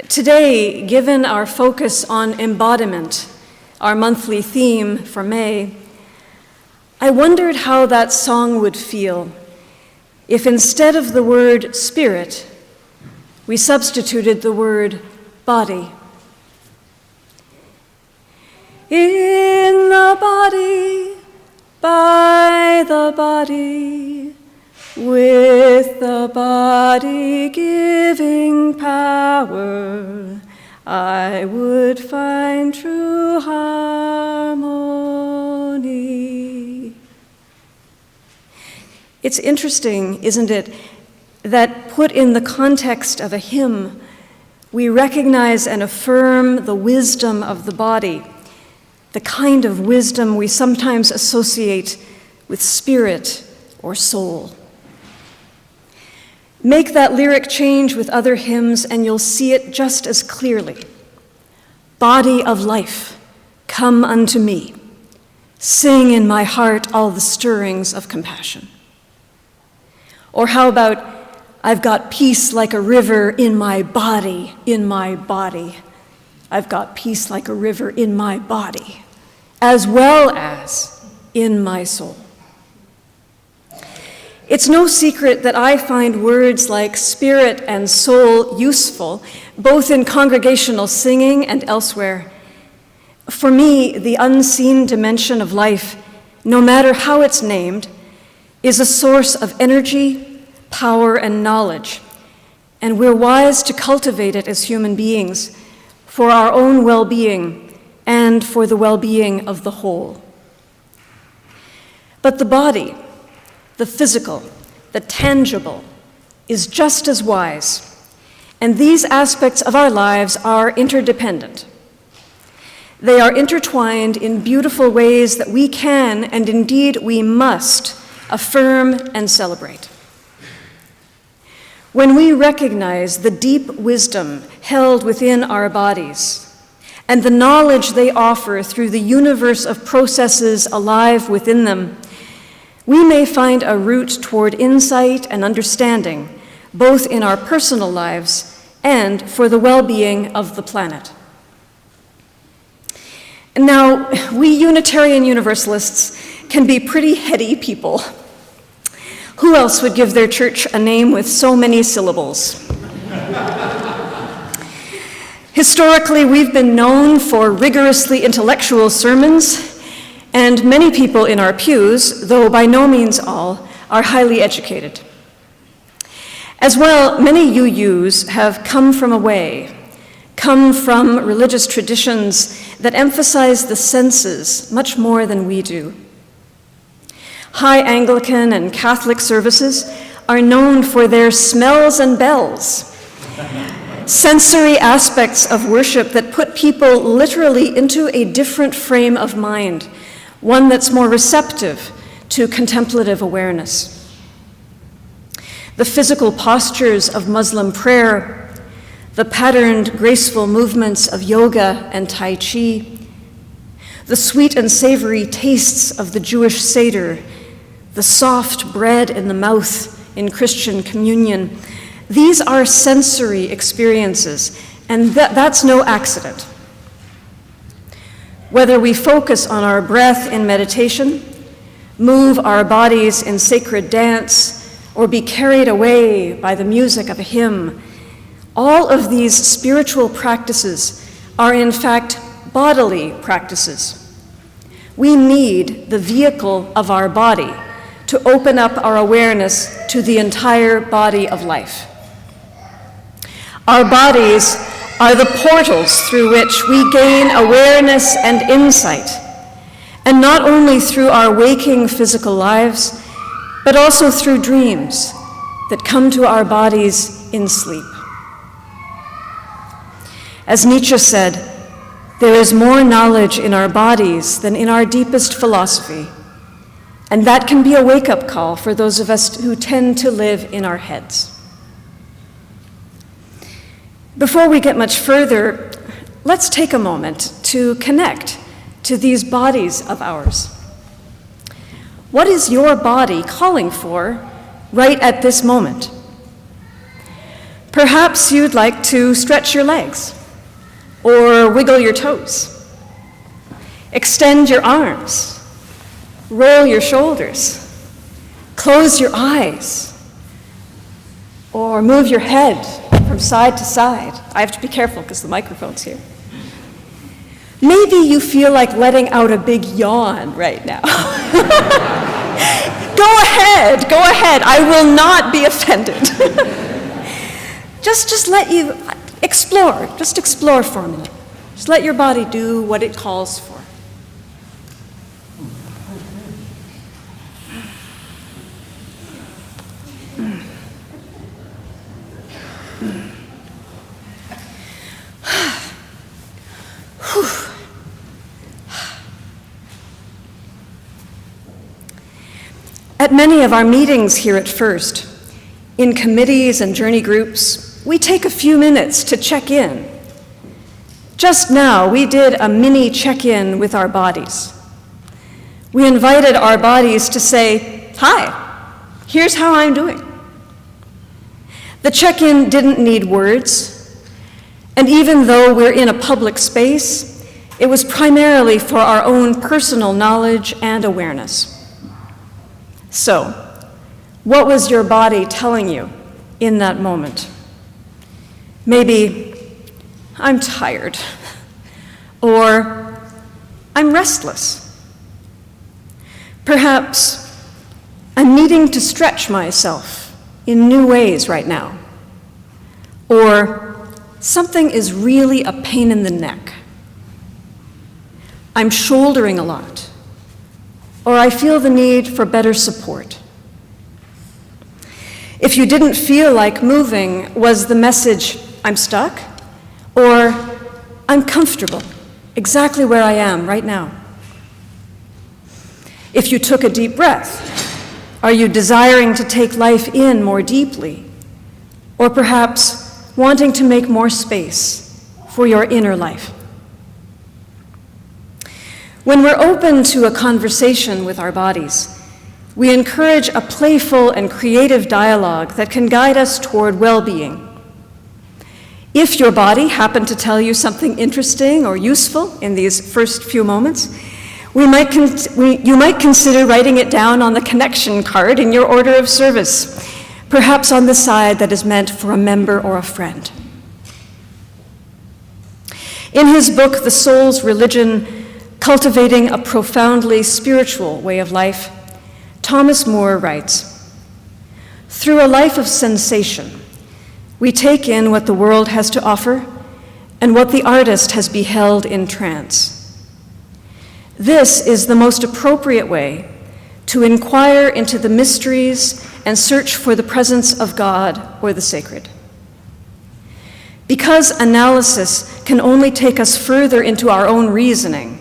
Today, given our focus on embodiment, our monthly theme for May, I wondered how that song would feel if instead of the word spirit, we substituted the word body. In the body, by the body, with the body giving power, I would find true harmony. It's interesting, isn't it, that put in the context of a hymn, we recognize and affirm the wisdom of the body, the kind of wisdom we sometimes associate with spirit or soul. Make that lyric change with other hymns and you'll see it just as clearly. Body of life, come unto me. Sing in my heart all the stirrings of compassion. Or how about, I've got peace like a river in my body, in my body. I've got peace like a river in my body, as well as in my soul. It's no secret that I find words like spirit and soul useful, both in congregational singing and elsewhere. For me, the unseen dimension of life, no matter how it's named, is a source of energy, power, and knowledge, and we're wise to cultivate it as human beings for our own well-being and for the well-being of the whole. But the body, the physical, the tangible, is just as wise, and these aspects of our lives are interdependent. They are intertwined in beautiful ways that we can, and indeed we must, affirm and celebrate. When we recognize the deep wisdom held within our bodies and the knowledge they offer through the universe of processes alive within them, we may find a route toward insight and understanding, both in our personal lives and for the well-being of the planet. Now, we Unitarian Universalists can be pretty heady people. Who else would give their church a name with so many syllables? Historically, we've been known for rigorously intellectual sermons, and many people in our pews, though by no means all, are highly educated. As well, many UUs have come from religious traditions that emphasize the senses much more than we do. High Anglican and Catholic services are known for their smells and bells, sensory aspects of worship that put people literally into a different frame of mind, one that's more receptive to contemplative awareness. The physical postures of Muslim prayer, the patterned, graceful movements of yoga and Tai Chi, the sweet and savory tastes of the Jewish Seder, the soft bread in the mouth in Christian communion, these are sensory experiences, and that's no accident. Whether we focus on our breath in meditation, move our bodies in sacred dance, or be carried away by the music of a hymn, all of these spiritual practices are in fact bodily practices. We need the vehicle of our body to open up our awareness to the entire body of life. Our bodies are the portals through which we gain awareness and insight, and not only through our waking physical lives, but also through dreams that come to our bodies in sleep. As Nietzsche said, there is more knowledge in our bodies than in our deepest philosophy, and that can be a wake-up call for those of us who tend to live in our heads. Before we get much further, let's take a moment to connect to these bodies of ours. What is your body calling for right at this moment? Perhaps you'd like to stretch your legs or wiggle your toes, extend your arms, roll your shoulders, close your eyes, or move your head from side to side. I have to be careful because the microphone's here. Maybe you feel like letting out a big yawn right now. Go ahead, I will not be offended. just let you explore, just explore for a minute. Just let your body do what it calls for. At many of our meetings here at First, in committees and journey groups, we take a few minutes to check in. Just now, we did a mini check-in with our bodies. We invited our bodies to say, "Hi, here's how I'm doing." The check-in didn't need words, and even though we're in a public space, it was primarily for our own personal knowledge and awareness. So, what was your body telling you in that moment? Maybe, "I'm tired," or "I'm restless." Perhaps, "I'm needing to stretch myself in new ways right now," or "Something is really a pain in the neck." "I'm shouldering a lot," or "I feel the need for better support." If you didn't feel like moving, was the message, "I'm stuck," or "I'm comfortable, exactly where I am right now"? If you took a deep breath, are you desiring to take life in more deeply, or perhaps wanting to make more space for your inner life? When we're open to a conversation with our bodies, we encourage a playful and creative dialogue that can guide us toward well-being. If your body happened to tell you something interesting or useful in these first few moments, you might consider writing it down on the connection card in your order of service, perhaps on the side that is meant for a member or a friend. In his book, The Soul's Religion, Cultivating a Profoundly Spiritual Way of Life, Thomas Moore writes, "Through a life of sensation, we take in what the world has to offer and what the artist has beheld in trance. This is the most appropriate way to inquire into the mysteries and search for the presence of God or the sacred. Because analysis can only take us further into our own reasoning,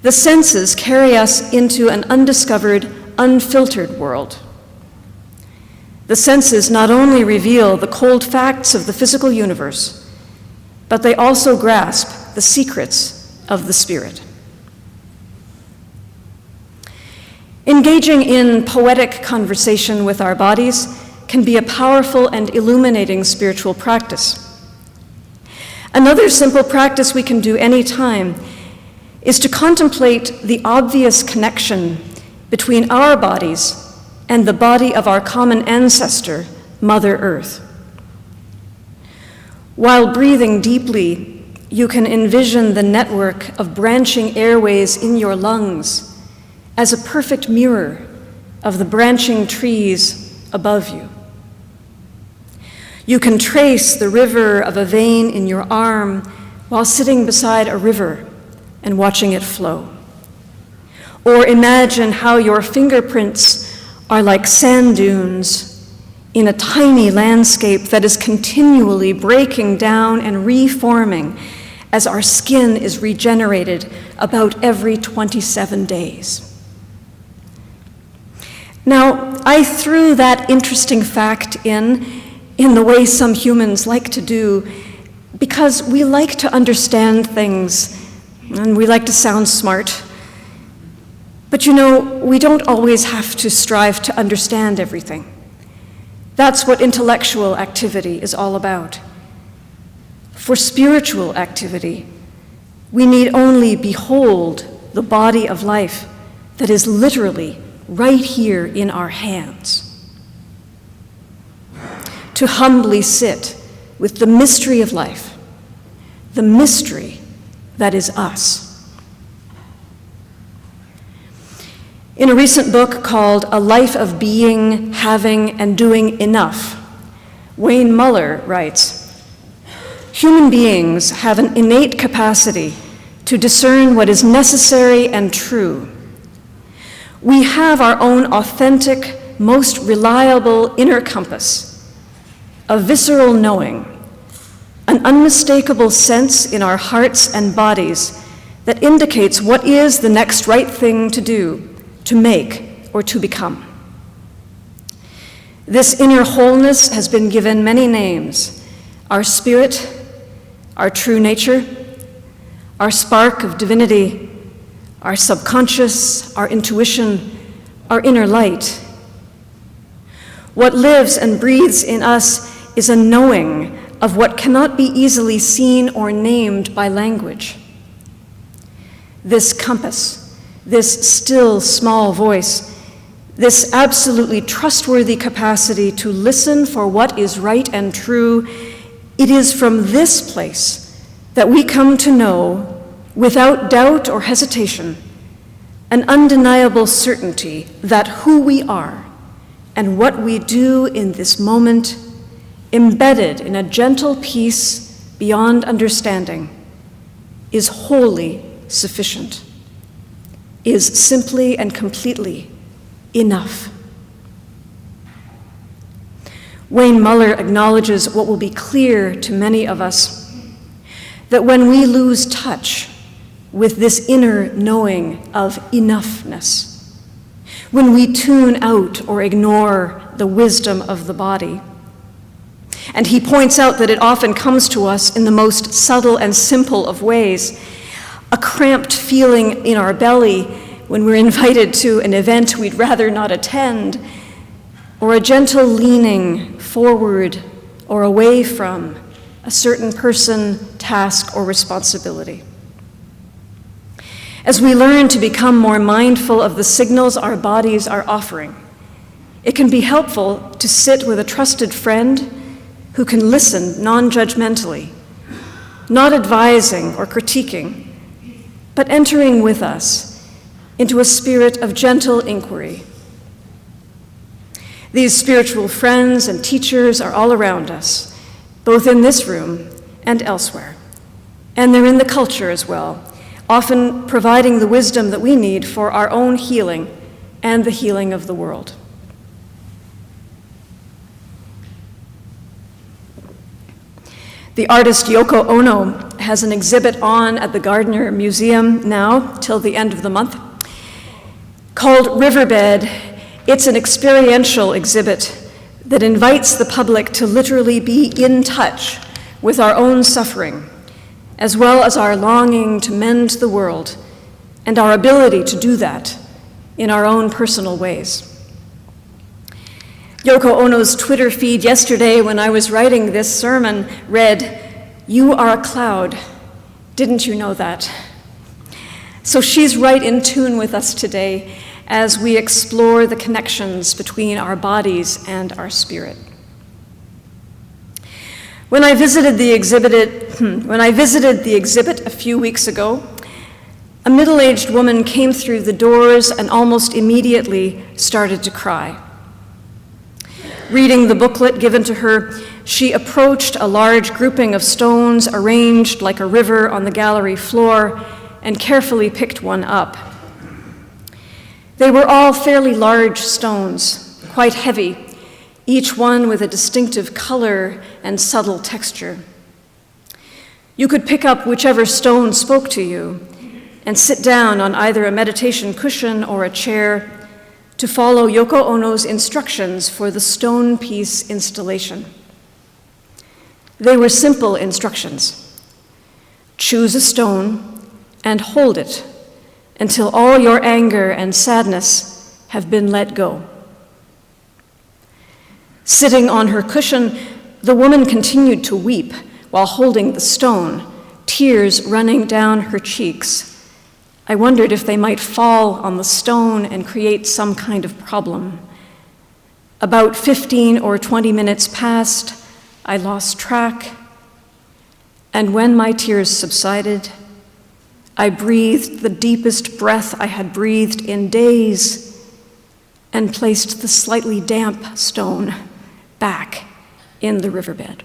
the senses carry us into an undiscovered, unfiltered world. The senses not only reveal the cold facts of the physical universe, but they also grasp the secrets of the spirit." Engaging in poetic conversation with our bodies can be a powerful and illuminating spiritual practice. Another simple practice we can do anytime is to contemplate the obvious connection between our bodies and the body of our common ancestor, Mother Earth. While breathing deeply, you can envision the network of branching airways in your lungs as a perfect mirror of the branching trees above you. You can trace the river of a vein in your arm while sitting beside a river and watching it flow. Or imagine how your fingerprints are like sand dunes in a tiny landscape that is continually breaking down and reforming as our skin is regenerated about every 27 days. Now, I threw that interesting fact in the way some humans like to do, because we like to understand things and we like to sound smart. But you know, we don't always have to strive to understand everything. That's what intellectual activity is all about. For spiritual activity, we need only behold the body of life that is literally right here in our hands. To humbly sit with the mystery of life, the mystery that is us. In a recent book called A Life of Being, Having, and Doing Enough, Wayne Muller writes, "Human beings have an innate capacity to discern what is necessary and true. We have our own authentic, most reliable inner compass, a visceral knowing, an unmistakable sense in our hearts and bodies that indicates what is the next right thing to do, to make, or to become. This inner wholeness has been given many names: our spirit, our true nature, our spark of divinity, our subconscious, our intuition, our inner light. What lives and breathes in us is a knowing of what cannot be easily seen or named by language. This compass, this still small voice, this absolutely trustworthy capacity to listen for what is right and true, it is from this place that we come to know, without doubt or hesitation, an undeniable certainty that who we are and what we do in this moment, embedded in a gentle peace beyond understanding, is wholly sufficient, is simply and completely enough. Wayne Muller acknowledges what will be clear to many of us, that when we lose touch with this inner knowing of enoughness, when we tune out or ignore the wisdom of the body, and he points out that it often comes to us in the most subtle and simple of ways, a cramped feeling in our belly when we're invited to an event we'd rather not attend, or a gentle leaning forward or away from a certain person, task, or responsibility. As we learn to become more mindful of the signals our bodies are offering, it can be helpful to sit with a trusted friend who can listen non-judgmentally, not advising or critiquing, but entering with us into a spirit of gentle inquiry. These spiritual friends and teachers are all around us, both in this room and elsewhere. And they're in the culture as well, often providing the wisdom that we need for our own healing and the healing of the world. The artist Yoko Ono has an exhibit on at the Gardner Museum now till the end of the month called Riverbed. It's an experiential exhibit that invites the public to literally be in touch with our own suffering, as well as our longing to mend the world and our ability to do that in our own personal ways. Yoko Ono's Twitter feed yesterday when I was writing this sermon read, "You are a cloud. Didn't you know that?" So she's right in tune with us today as we explore the connections between our bodies and our spirit. When I visited the exhibit a few weeks ago, a middle-aged woman came through the doors and almost immediately started to cry. Reading the booklet given to her, she approached a large grouping of stones arranged like a river on the gallery floor and carefully picked one up. They were all fairly large stones, quite heavy, each one with a distinctive color and subtle texture. You could pick up whichever stone spoke to you and sit down on either a meditation cushion or a chair to follow Yoko Ono's instructions for the stone piece installation. They were simple instructions. Choose a stone and hold it until all your anger and sadness have been let go. Sitting on her cushion, the woman continued to weep while holding the stone, tears running down her cheeks. I wondered if they might fall on the stone and create some kind of problem. About 15 or 20 minutes passed, I lost track, and when my tears subsided, I breathed the deepest breath I had breathed in days and placed the slightly damp stone back in the riverbed.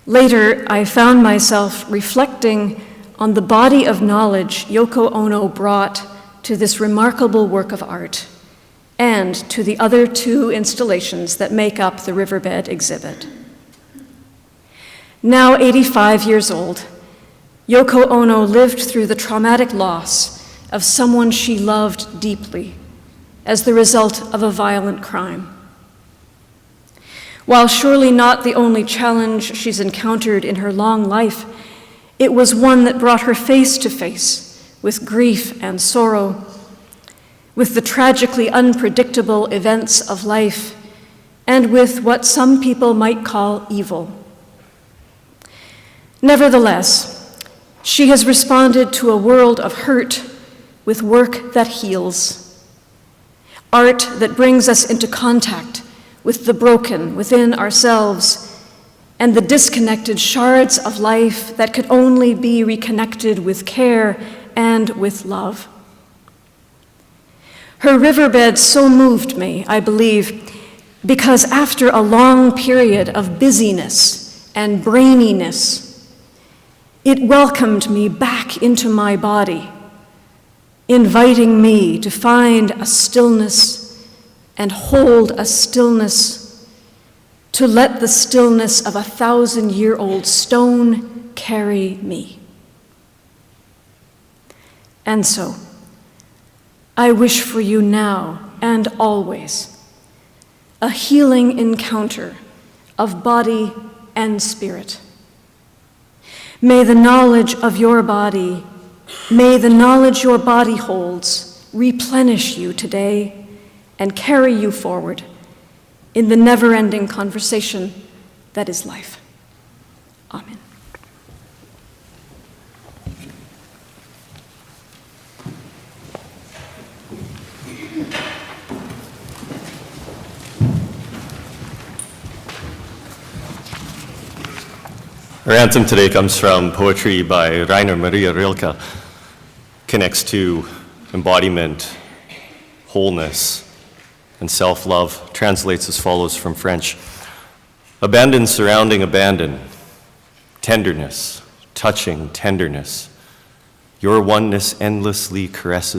Later, I found myself reflecting on the body of knowledge Yoko Ono brought to this remarkable work of art and to the other two installations that make up the riverbed exhibit. Now 85 years old, Yoko Ono lived through the traumatic loss of someone she loved deeply as the result of a violent crime. While surely not the only challenge she's encountered in her long life, it was one that brought her face to face with grief and sorrow, with the tragically unpredictable events of life, and with what some people might call evil. Nevertheless, she has responded to a world of hurt with work that heals, art that brings us into contact with the broken within ourselves and the disconnected shards of life that could only be reconnected with care and with love. Her riverbed so moved me, I believe, because after a long period of busyness and braininess, it welcomed me back into my body, inviting me to find a stillness and hold a stillness, to let the stillness of a 1,000-year-old stone carry me. And so, I wish for you now and always a healing encounter of body and spirit. May the knowledge of your body, may the knowledge your body holds replenish you today and carry you forward in the never-ending conversation that is life. Amen. Our anthem today comes from poetry by Rainer Maria Rilke, connects to embodiment, wholeness, and self-love. Translates as follows from French. Abandon surrounding abandon, tenderness, touching tenderness. Your oneness endlessly caresses